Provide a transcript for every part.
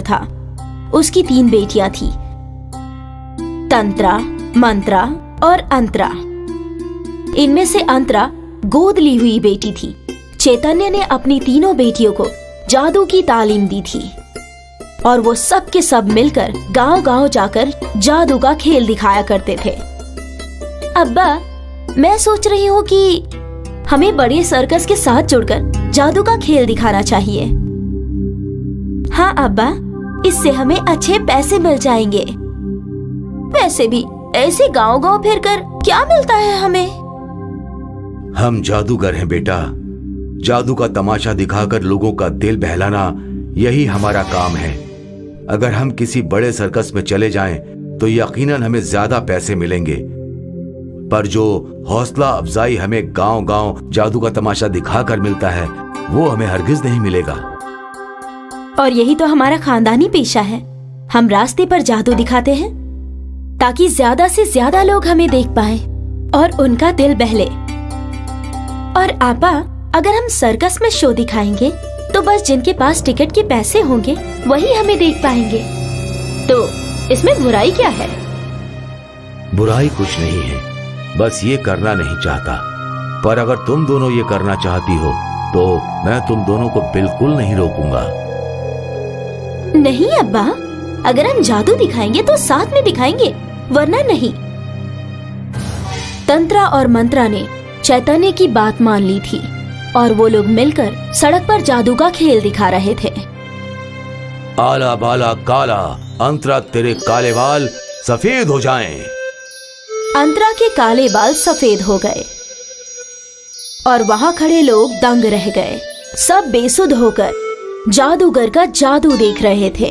था। उसकी 3 बेटियां थी, तंत्रा, मंत्रा और अंतरा। इनमें से अंतरा गोद ली हुई बेटी थी। चैतन्य ने अपनी तीनों बेटियों को जादू की तालीम दी थी और वो सब के सब मिलकर गांव-गांव जाकर जादू का खेल दिखाया करते थे। अब्बा, मैं सोच रही हूँ कि हमें बड़े सर्कस के साथ जुड़कर जादू का खेल दिखाना चाहिए। हाँ अब्बा, इससे हमें अच्छे पैसे मिल जाएंगे। वैसे भी ऐसे गांव-गांव फिरकर क्या मिलता है हमें? हम जादूगर हैं बेटा। जादू का तमाशा दिखाकर लोगों का दिल बहलाना, यही हमारा काम है। अगर हम किसी बड़े सर्कस में चले जाएं, तो यकीनन हमें ज्यादा पैसे मिलेंगे, पर जो हौसला अफजाई हमें गांव-गांव जादू का तमाशा दिखाकर मिलता है, वो हमें हरगिज नहीं मिलेगा। और यही तो हमारा खानदानी पेशा है। हम रास्ते पर जादू दिखाते हैं ताकि ज्यादा से ज्यादा लोग हमें देख पाए और उनका दिल बहले। और आपा, अगर हम सर्कस में शो दिखाएंगे तो बस जिनके पास टिकट के पैसे होंगे वही हमें देख पाएंगे। तो इसमें बुराई क्या है? बुराई कुछ नहीं है, बस ये करना नहीं चाहता। पर अगर तुम दोनों ये करना चाहती हो तो मैं तुम दोनों को बिल्कुल नहीं रोकूंगा। नहीं अब्बा, अगर हम जादू दिखाएंगे तो साथ में दिखाएंगे, वरना नहीं। तंत्रा और मंत्रा ने चैतन्य की बात मान ली थी और वो लोग मिलकर सड़क पर जादू का खेल दिखा रहे थे। आला बाला काला, अंतरा तेरे काले बाल सफेद हो जाएं। अंतरा के काले बाल सफेद हो गए और वहां खड़े लोग दंग रह गए। सब बेसुध होकर जादूगर का जादू देख रहे थे।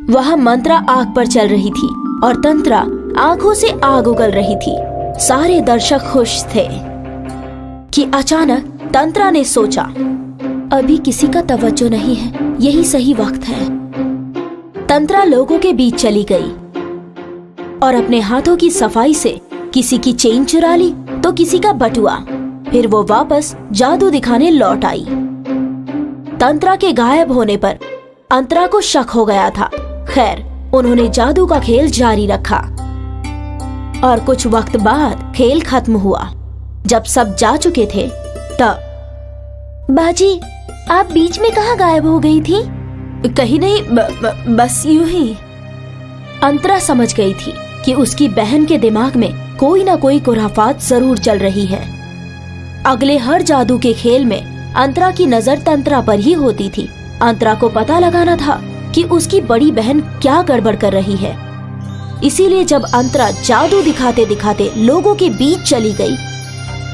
वहां मंत्रा आग पर चल रही थी और तंत्रा आंखों से आग उगल रही थी। सारे दर्शक खुश थे कि अचानक तंत्रा ने सोचा, अभी किसी का तवज्जो नहीं है, यही सही वक्त है। तंत्रा लोगों के बीच चली गई और अपने हाथों की सफाई से किसी की चेन चुरा ली तो किसी का बटुआ। फिर वो वापस जादू दिखाने लौट आई। तंत्रा के गायब होने पर अंतरा को शक हो गया था। खैर, उन्होंने जादू का खेल जारी रखा और कुछ वक्त बाद खेल खत्म हुआ। जब सब जा चुके थे तब, बाजी, आप बीच में कहाँ गायब हो गई थी? कहीं नहीं, बस यूं ही। अंतरा समझ गई थी कि उसकी बहन के दिमाग में कोई ना कोई खुराफात जरूर चल रही है। अगले हर जादू के खेल में अंतरा की नजर तंत्रा पर ही होती थी। अंतरा को पता लगाना था कि उसकी बड़ी बहन क्या गड़बड़ कर रही है। इसीलिए जब अंतरा जादू दिखाते दिखाते लोगों के बीच चली गई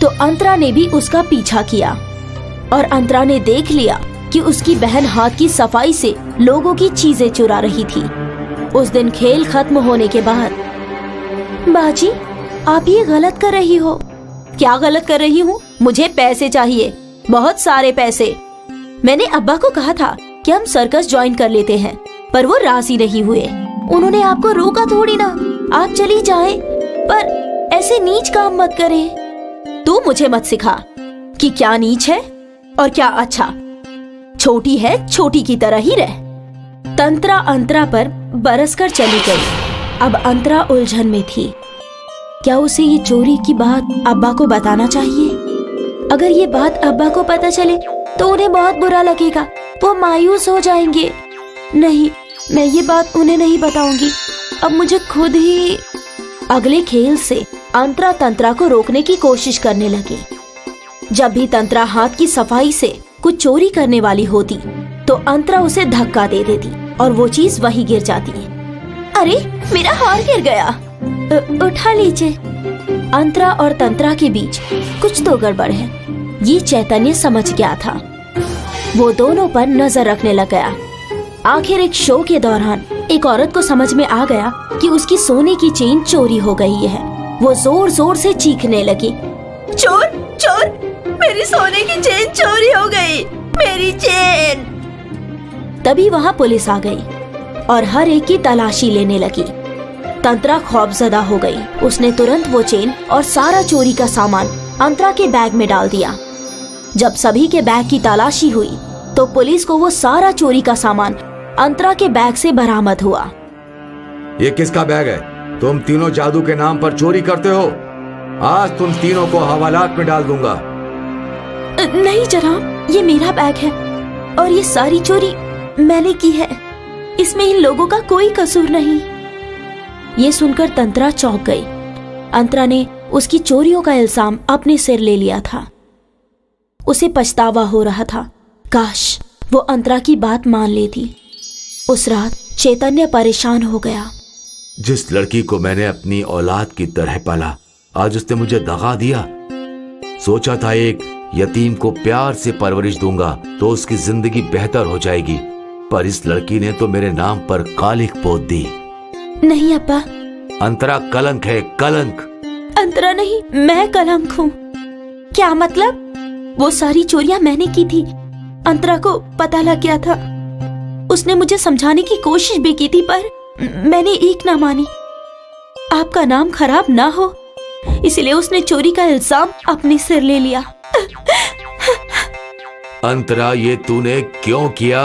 तो अंतरा ने भी उसका पीछा किया और अंतरा ने देख लिया कि उसकी बहन हाथ की सफाई से लोगों की चीजें चुरा रही थी। उस दिन खेल खत्म होने के बाद, बाजी, आप ये गलत कर रही हो। क्या गलत कर रही हूँ? मुझे पैसे चाहिए, बहुत सारे पैसे। मैंने अब्बा को कहा था कि हम सर्कस ज्वाइन कर लेते हैं, पर वो राजी नहीं हुए। उन्होंने आपको रोका थोड़ी ना, आप चली जाएं, पर ऐसे नीच काम मत करें। तू मुझे मत सिखा कि क्या नीच है और क्या अच्छा। छोटी है, छोटी की तरह ही रह। तंत्रा अंतरा पर बरसकर चली गई। अब अंतरा उलझन में थी। क्या उसे ये चोरी की बात अब्बा को बताना चाहिए? अगर ये बात अब्बा को पता चले तो उन्हें बहुत बुरा लगेगा, वो मायूस हो जाएंगे। नहीं, मैं ये बात उन्हें नहीं बताऊंगी। अब मुझे खुद ही। अगले खेल से अंतरा तंत्रा को रोकने की कोशिश करने लगी। जब भी तंत्रा हाथ की सफाई से कुछ चोरी करने वाली होती तो अंतरा उसे धक्का दे देती और वो चीज वहीं गिर जाती। अरे, मेरा हार गिर गया, उठा लीजिए। अंतरा और तंत्रा के बीच कुछ तो गड़बड़ है, ये चैतन्य समझ गया था। वो दोनों पर नजर रखने लग गया। आखिर एक शो के दौरान एक औरत को समझ में आ गया कि उसकी सोने की चेन चोरी हो गई है। वो जोर जोर से चीखने लगी, चोर चोर, मेरी सोने की चेन चोरी हो गई, मेरी चेन। तभी वहाँ पुलिस आ गई और हर एक की तलाशी लेने लगी। तंत्रा खौफजदा हो गई। उसने तुरंत वो चेन और सारा चोरी का सामान अंतरा के बैग में डाल दिया। जब सभी के बैग की तलाशी हुई तो पुलिस को वो सारा चोरी का सामान अंतरा के बैग से बरामद हुआ। ये किसका बैग है? तुम तीनों जादू के नाम पर चोरी करते हो। आज तुम तीनों को हवालात में डाल दूंगा। नहीं जनाब, ये मेरा बैग है और ये सारी चोरी मैंने की है। इसमें इन लोगों का कोई कसूर नहीं। ये सुनकर तंत्रा चौंक गई। अंतरा ने उसकी चोरियों का इल्जाम अपने सिर ले लिया था। उसे पछतावा हो रहा था, काश वो अंतरा की बात मान लेती। उस रात चैतन्य परेशान हो गया। जिस लड़की को मैंने अपनी औलाद की तरह पाला, आज उसने मुझे दगा दिया। सोचा था एक यतीम को प्यार से परवरिश दूंगा तो उसकी जिंदगी बेहतर हो जाएगी, पर इस लड़की ने तो मेरे नाम पर कालिक पोत दी। नहीं अब्बा, अंतरा कलंक है, कलंक। अंतरा नहीं, मैं कलंक हूँ। क्या मतलब? वो सारी चोरियां मैंने की थी। अंतरा को पता लग गया था। उसने मुझे समझाने की कोशिश भी की थी, पर मैंने एक ना मानी। आपका नाम खराब ना हो, इसलिए उसने चोरी का इल्जाम अपने सिर ले लिया। अंतरा, ये तूने क्यों किया?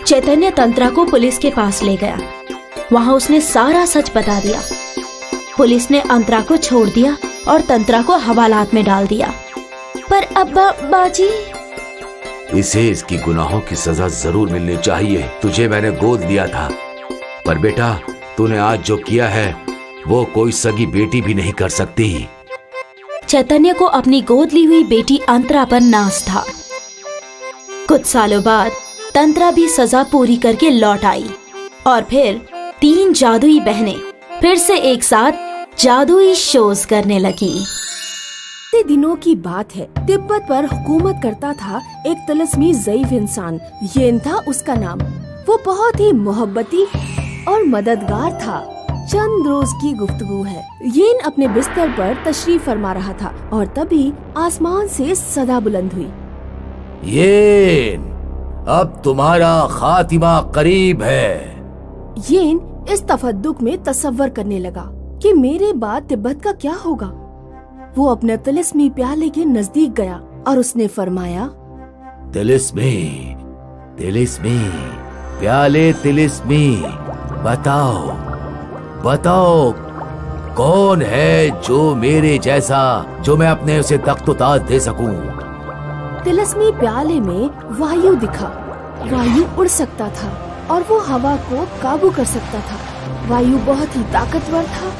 चैतन्य तंत्रा को पुलिस के पास ले गया। वहां उसने सारा सच बता दिया। पुलिस ने अंतरा को छोड़ दिया और तंत्रा को हवालात में डाल दिया। पर अब्बा बाजी, इसे इसकी गुनाहों की सजा जरूर मिलनी चाहिए। तुझे मैंने गोद लिया था, पर बेटा तूने आज जो किया है वो कोई सगी बेटी भी नहीं कर सकती। चैतन्य को अपनी गोद ली हुई बेटी अंतरा पर नाज था। कुछ सालों बाद तंत्रा भी सजा पूरी करके लौट आई और फिर 3 जादुई बहनें फिर से एक साथ जादुई शोज करने लगी। दिनों की बात है। तिब्बत पर हुकूमत करता था एक तिलिस्मी ज़ईफ इंसान। येन था उसका नाम। वो बहुत ही मोहब्बती और मददगार था। चंद रोज की गुफ्तगू है। येन अपने बिस्तर पर तशरीफ फरमा रहा था और तभी आसमान से सदा बुलंद हुई। येन, अब तुम्हारा खातिमा करीब है। येन इस तफद्दुक में तसव्वुर करने लगा कि मेरे बाद तिब्बत का क्या होगा। वो अपने तिलिस्मी प्याले के नजदीक गया और उसने फरमाया, तिलिस्मी, तिलिस्मी, प्याले तिलिस्मी, बताओ बताओ कौन है जो मेरे जैसा, जो मैं अपने उसे तख्त ताज दे सकूं। तिलिस्मी प्याले में वायु दिखा। वायु उड़ सकता था और वो हवा को काबू कर सकता था। वायु बहुत ही ताकतवर था।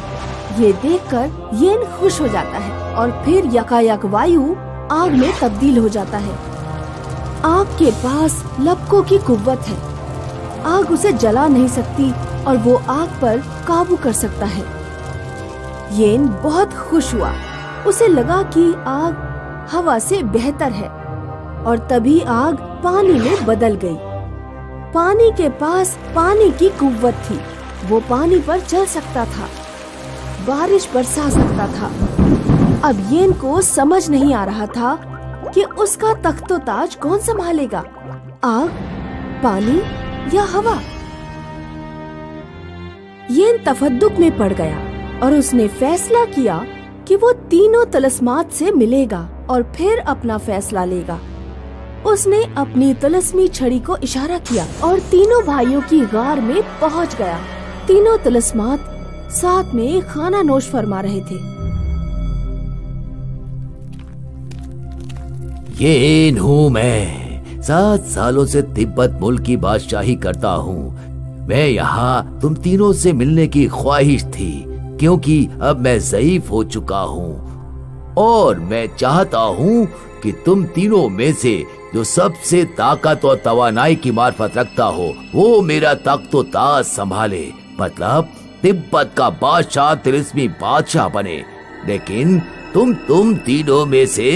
ये देखकर येन खुश हो जाता है और फिर यकायक वायु आग में तब्दील हो जाता है। आग के पास लपकों की कुव्वत है। आग उसे जला नहीं सकती और वो आग पर काबू कर सकता है। येन बहुत खुश हुआ। उसे लगा कि आग हवा से बेहतर है और तभी आग पानी में बदल गई। पानी के पास पानी की कुव्वत थी। वो पानी पर चल सकता था, बारिश बरसा सकता था। अब येन को समझ नहीं आ रहा था कि उसका तख्तो ताज कौन संभालेगा, आग, पानी या हवा। येन तफद्दुक में पड़ गया और उसने फैसला किया कि वो तीनों तलस्मात से मिलेगा और फिर अपना फैसला लेगा। उसने अपनी तिलिस्मी छड़ी को इशारा किया और तीनों भाइयों की गार में पहुंच गया। तीनों तिलिस्मात साथ में खाना नोश फरमा रहे थे। येन हूँ मैं। 7 सालों से तिब्बत मुल्क की बादशाही करता हूँ। मैं यहाँ तुम तीनों से मिलने की ख्वाहिश थी, क्योंकि अब मैं ज़ईफ हो चुका हूँ और मैं चाहता हूँ कि तुम तीनों में से जो सबसे ताकत और तवानाई की मार्फत रखता हो वो मेरा तख्तो ताज संभाले, मतलब तिब्बत का बादशाह तिलिस्मी बादशाह बने। लेकिन तुम तीनों में से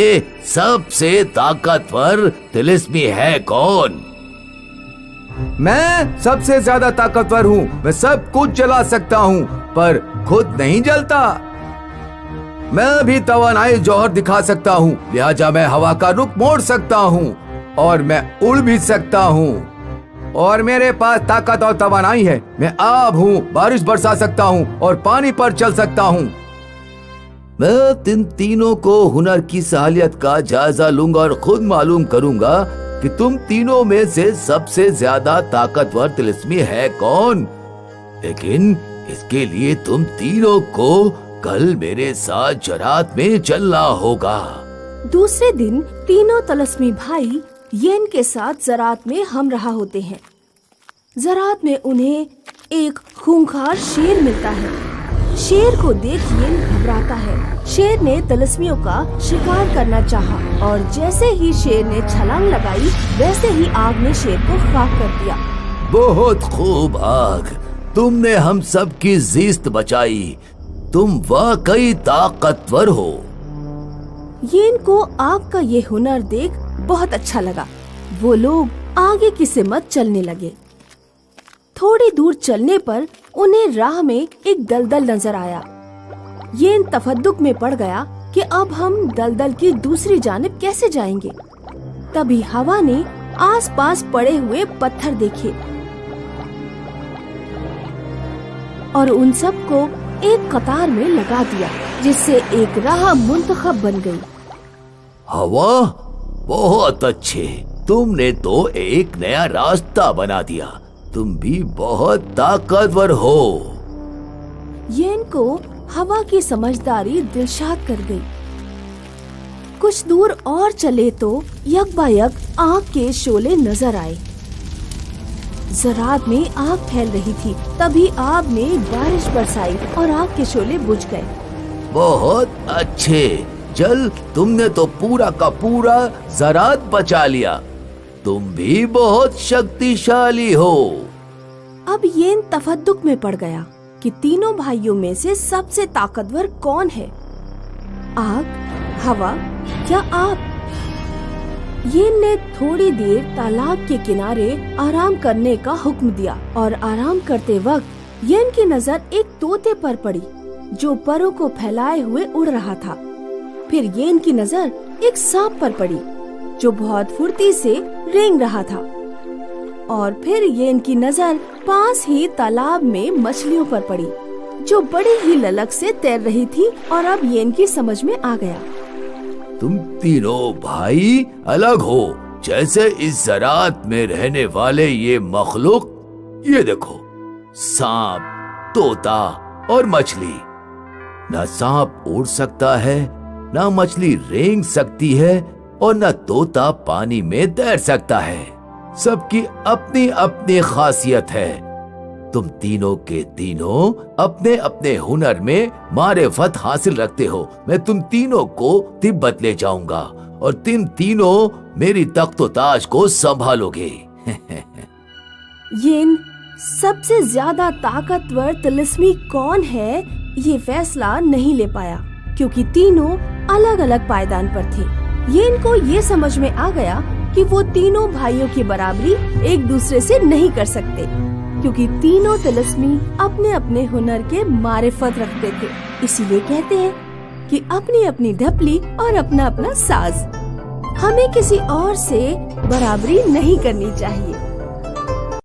सबसे ताकतवर तिलिस्मी है कौन? मैं सबसे ज्यादा ताकतवर हूँ। मैं सब कुछ जला सकता हूँ पर खुद नहीं जलता। मैं भी तवानाई जौहर दिखा सकता हूँ, लिहाजा मैं हवा का रुख मोड़ सकता हूँ और मैं उड़ भी सकता हूँ। और मेरे पास ताकत और तवानाई है। मैं आब हूँ, बारिश बरसा सकता हूँ और पानी पर चल सकता हूँ। मैं तीनों को हुनर की सहालियत का जायजा लूंगा और खुद मालूम करूंगा कि तुम तीनों में से सबसे ज्यादा ताकतवर तिलिस्मी है कौन, लेकिन इसके लिए तुम तीनों को कल मेरे साथ जरात में चलना होगा। दूसरे दिन तीनों तिलिस्मी भाई येन के साथ जरात में हम रहा होते हैं। जरात में उन्हें एक खूंखार शेर मिलता है। शेर को देख येन घबराता है। शेर ने तिलिस्मियों का शिकार करना चाहा और जैसे ही शेर ने छलांग लगाई वैसे ही आग ने शेर को खाक कर दिया। बहुत खूब आग, तुमने हम सब की जीस्त बचाई। तुम वाकई ताकतवर हो। येन को आग का ये हुनर देख बहुत अच्छा लगा। वो लोग आगे की सिमत चलने लगे। थोड़ी दूर चलने पर उन्हें राह में एक दलदल नजर आया। येन तफद्दुक में पड़ गया कि अब हम दलदल की दूसरी जानिब कैसे जाएंगे। तभी हवा ने आसपास पड़े हुए पत्थर देखे और उन सब को एक कतार में लगा दिया, जिससे एक राह मुंतखब बन गई। हवा, बहुत अच्छे, तुमने तो एक नया रास्ता बना दिया। तुम भी बहुत ताकतवर हो। येन को हवा की समझदारी दिलशाद कर गई। कुछ दूर और चले तो यकबायक आग के शोले नजर आए। जरात में आग फैल रही थी। तभी आग ने बारिश बरसाई और आग के शोले बुझ गए। बहुत अच्छे, जल तुमने तो पूरा का पूरा जरात बचा लिया। तुम भी बहुत शक्तिशाली हो। अब येन तफद्दुक में पड़ गया कि तीनों भाइयों में से सबसे ताकतवर कौन है, आग, हवा या आप। येन ने थोड़ी देर तालाब के किनारे आराम करने का हुक्म दिया और आराम करते वक्त येन की नजर एक तोते पर पड़ी जो परों को फैलाए हुए उड़ रहा था। फिर येन की नजर एक सांप पर पड़ी जो बहुत फुर्ती से रेंग रहा था और फिर येन की नजर पास ही तालाब में मछलियों पर पड़ी जो बड़ी ही ललक से तैर रही थी। और अब येन की समझ में आ गया, तुम तीनों भाई अलग हो। जैसे इस जरात में रहने वाले ये मखलूक, ये देखो, सांप, तोता और मछली। न सांप उड़ सकता है, न मछली रेंग सकती है और न तोता पानी में तैर सकता है। सबकी अपनी अपनी खासियत है। तुम तीनों के तीनों अपने अपने हुनर में मारिफत हासिल रखते हो। मैं तुम तीनों को तिब्बत ले जाऊंगा और तुम तीनों मेरी तख्त-ओ-ताज को संभालोगे। येन सबसे ज्यादा ताकतवर तिलिस्मी कौन है ये फैसला नहीं ले पाया क्योंकि तीनों अलग अलग पायदान पर थे। येन को ये समझ में आ गया कि वो तीनों भाइयों की बराबरी एक दूसरे से नहीं कर सकते क्योंकि तीनों तिलिस्मी अपने अपने हुनर के मारिफत रखते थे। इसीलिए कहते हैं कि अपनी अपनी ढपली और अपना अपना साज। हमें किसी और से बराबरी नहीं करनी चाहिए।